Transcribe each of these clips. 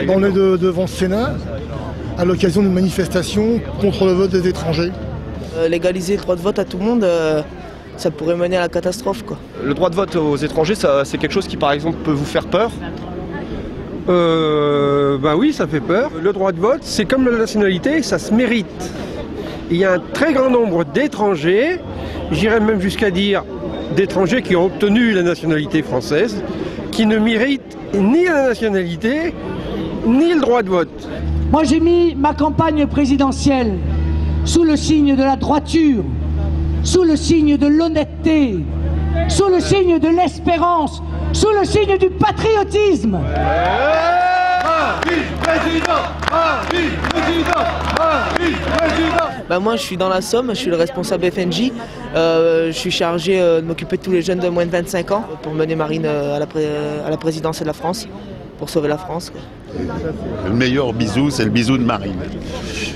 On est devant le Sénat à l'occasion d'une manifestation contre le vote des étrangers. Légaliser le droit de vote à tout le monde, ça pourrait mener à la catastrophe, quoi. Le droit de vote aux étrangers, c'est quelque chose qui par exemple peut vous faire peur? Ben oui, ça fait peur. Le droit de vote, c'est comme la nationalité, ça se mérite. Il y a un très grand nombre d'étrangers, j'irais même jusqu'à dire d'étrangers qui ont obtenu la nationalité française, qui ne méritent ni la nationalité, ni le droit de vote. Moi j'ai mis ma campagne présidentielle sous le signe de la droiture, sous le signe de l'honnêteté, sous le signe de l'espérance, sous le signe du patriotisme. Moi je suis dans la Somme, je suis le responsable FNJ. Je suis chargé de m'occuper de tous les jeunes de moins de 25 ans pour mener Marine à la présidence de la France, pour sauver la France, quoi. Le meilleur bisou, c'est le bisou de Marine.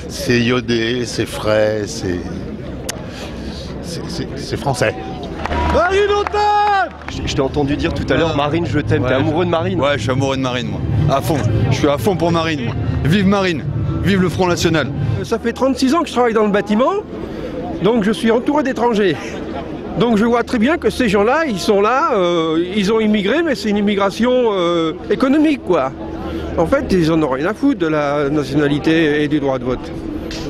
C'est iodé, c'est frais, c'est français. Marine, on t'aime! Je t'ai entendu dire tout à l'heure, Marine, je t'aime. T'es amoureux de Marine? Ouais, je suis amoureux de Marine, moi. À fond. Je suis à fond pour Marine, moi. Vive Marine! Vive le Front National! Ça fait 36 ans que je travaille dans le bâtiment, donc je suis entouré d'étrangers. Donc je vois très bien que ces gens-là, ils sont là, ils ont immigré, mais c'est une immigration économique, quoi. En fait, ils en ont rien à foutre de la nationalité et du droit de vote.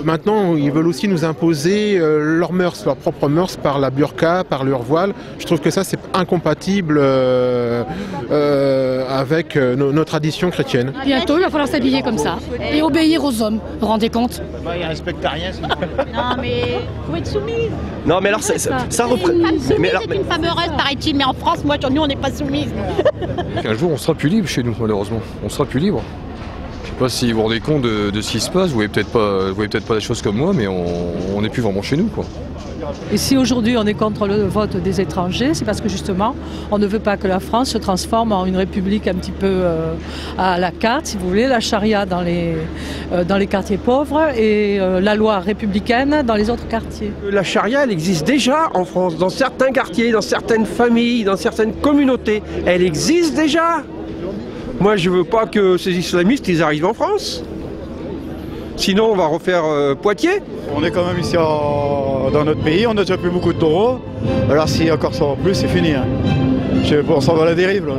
Maintenant, ils veulent aussi nous imposer leurs mœurs, leurs propres mœurs par la burqa, par leur voile. Je trouve que ça, c'est incompatible avec nos traditions chrétiennes. Bientôt, il va falloir s'habiller comme ça et obéir aux hommes. Vous vous rendez compte? Ils ne respectent rien. Non, mais il faut être soumise. Non, mais alors ça représente. C'est une femme heureuse, paraît-il, mais en France, nous, on n'est pas soumise. Un jour, on sera plus libre chez nous, malheureusement. On sera plus libre. Je sais pas si vous vous rendez compte de ce qui se passe, vous voyez peut-être pas des choses comme moi, mais on n'est plus vraiment chez nous, quoi. Et si aujourd'hui on est contre le vote des étrangers, c'est parce que justement on ne veut pas que la France se transforme en une république un petit peu à la carte, si vous voulez, la charia dans les quartiers pauvres et la loi républicaine dans les autres quartiers. La charia, elle existe déjà en France, dans certains quartiers, dans certaines familles, dans certaines communautés. Elle existe déjà. Moi, je veux pas que ces islamistes, ils arrivent en France. Sinon, on va refaire Poitiers. On est quand même ici dans notre pays, on a déjà plus beaucoup de taureaux. Alors si encore ça en plus, c'est fini. Hein. On s'en va à la dérive. Là,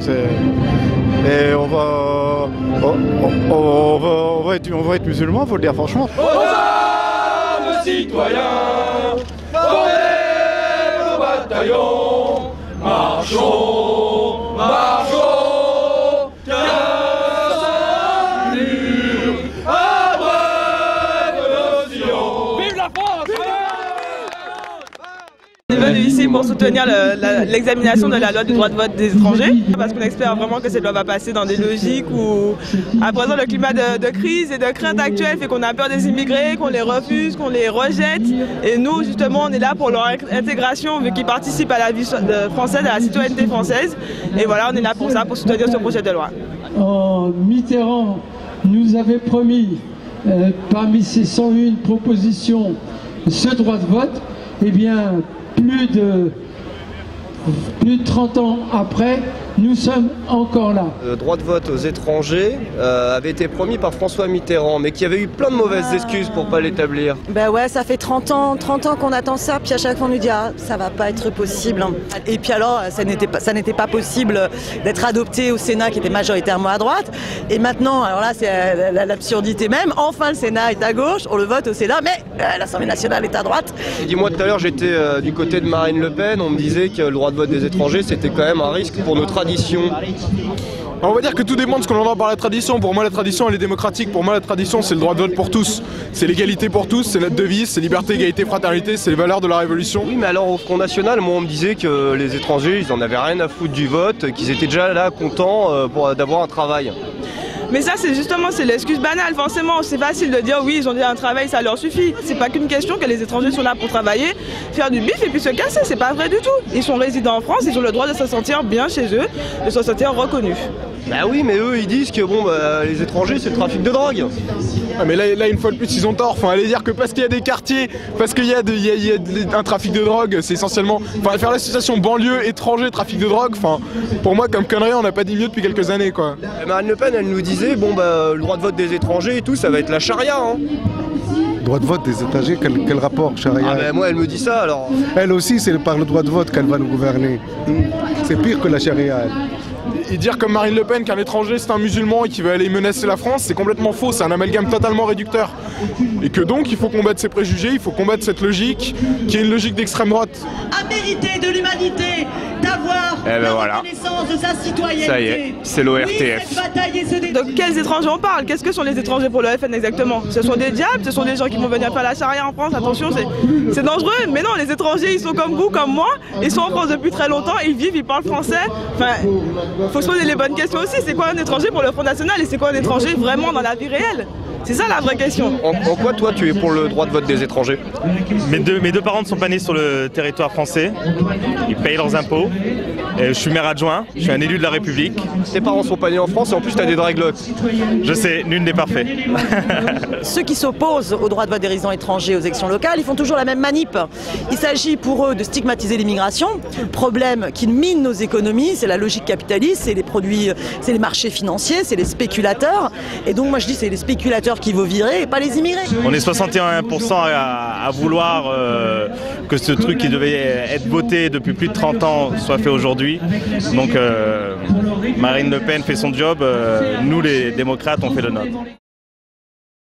et on va être musulmans, il faut le dire franchement. Aux hommes citoyens, formez vos bataillons, marchons, marchons. On est venu ici pour soutenir l'examination de la loi du droit de vote des étrangers, parce qu'on espère vraiment que cette loi va passer dans des logiques où, à présent, le climat de crise et de crainte actuelle fait qu'on a peur des immigrés, qu'on les refuse, qu'on les rejette. Et nous, justement, on est là pour leur intégration, vu qu'ils participent à la vie française, à la citoyenneté française. Et voilà, on est là pour ça, pour soutenir ce projet de loi. Mitterrand nous avait promis, parmi ces 101 propositions, ce droit de vote. Eh bien, plus de 30 ans après, nous sommes encore là. Le droit de vote aux étrangers avait été promis par François Mitterrand, mais qui avait eu plein de mauvaises excuses pour ne pas l'établir. Ben ouais, ça fait 30 ans qu'on attend ça, puis à chaque fois on nous dit ah, ça va pas être possible. Et puis alors, ça n'était pas possible d'être adopté au Sénat qui était majoritairement à droite. Et maintenant, alors là c'est l'absurdité même, enfin le Sénat est à gauche, on le vote au Sénat, mais l'Assemblée nationale est à droite. Dis-moi, tout à l'heure j'étais du côté de Marine Le Pen, on me disait que le droit de vote des étrangers c'était quand même un risque pour nos traditions. On va dire que tout dépend de ce qu'on entend par la tradition. Pour moi, la tradition, elle est démocratique. Pour moi, la tradition, c'est le droit de vote pour tous. C'est l'égalité pour tous, c'est notre devise, c'est liberté, égalité, fraternité, c'est les valeurs de la Révolution. Oui, mais alors au Front National, moi, on me disait que les étrangers, ils en avaient rien à foutre du vote, qu'ils étaient déjà là contents d'avoir un travail. Mais ça, c'est l'excuse banale. Forcément, c'est facile de dire oui, ils ont déjà un travail, ça leur suffit. C'est pas qu'une question que les étrangers sont là pour travailler, faire du bif et puis se casser. C'est pas vrai du tout. Ils sont résidents en France, ils ont le droit de se sentir bien chez eux, de se sentir reconnus. Bah oui, mais eux ils disent que bon, les étrangers c'est le trafic de drogue. Ah mais là une fois de plus ils ont tort, enfin aller dire que parce qu'il y a des quartiers, parce qu'il y a un trafic de drogue, c'est essentiellement, enfin faire l'association banlieue étranger trafic de drogue, enfin pour moi comme connerie on n'a pas dit mieux depuis quelques années quoi. Marine Le Pen elle nous disait bon bah le droit de vote des étrangers et tout ça va être la charia hein. Droit de vote des étrangers, quel rapport, charia? Ah ben moi elle me dit ça alors. Elle aussi c'est par le droit de vote qu'elle va nous gouverner. C'est pire que la charia. Et dire comme Marine Le Pen qu'un étranger c'est un musulman et qu'il va aller menacer la France, c'est complètement faux, c'est un amalgame totalement réducteur. Et que donc il faut combattre ces préjugés, il faut combattre cette logique qui est une logique d'extrême droite. A mérité de l'humanité d'avoir la reconnaissance de sa citoyenneté. Ça y est, c'est l'ORTF. De quels étrangers on parle? Qu'est-ce que sont les étrangers pour le FN exactement? Ce sont des diables, ce sont des gens qui vont venir faire la charia en France, attention, c'est dangereux. Mais non, les étrangers ils sont comme vous, comme moi, ils sont en France depuis très longtemps, ils vivent, ils parlent français. Enfin, faut se poser les bonnes questions aussi. C'est quoi un étranger pour le Front National et c'est quoi un étranger vraiment dans la vie réelle? C'est ça la vraie question. En quoi toi tu es pour le droit de vote des étrangers? Mes deux parents ne sont pas nés sur le territoire français, ils payent leurs impôts. Je suis maire adjoint, je suis un élu de la République. Tes parents sont pas nés en France et en plus t'as des draglots. Je sais, nul n'est parfait. Ceux qui s'opposent au droit de vote des résidents étrangers aux élections locales, ils font toujours la même manip. Il s'agit pour eux de stigmatiser l'immigration. Le problème qui mine nos économies, c'est la logique capitaliste, c'est les produits, c'est les marchés financiers, c'est les spéculateurs. Et donc moi je dis c'est les spéculateurs qui vont virer et pas les immigrés. On est 61% à vouloir que ce truc qui devait être voté depuis plus de 30 ans soit fait aujourd'hui. Donc Marine Le Pen fait son job, nous les démocrates on fait le nôtre.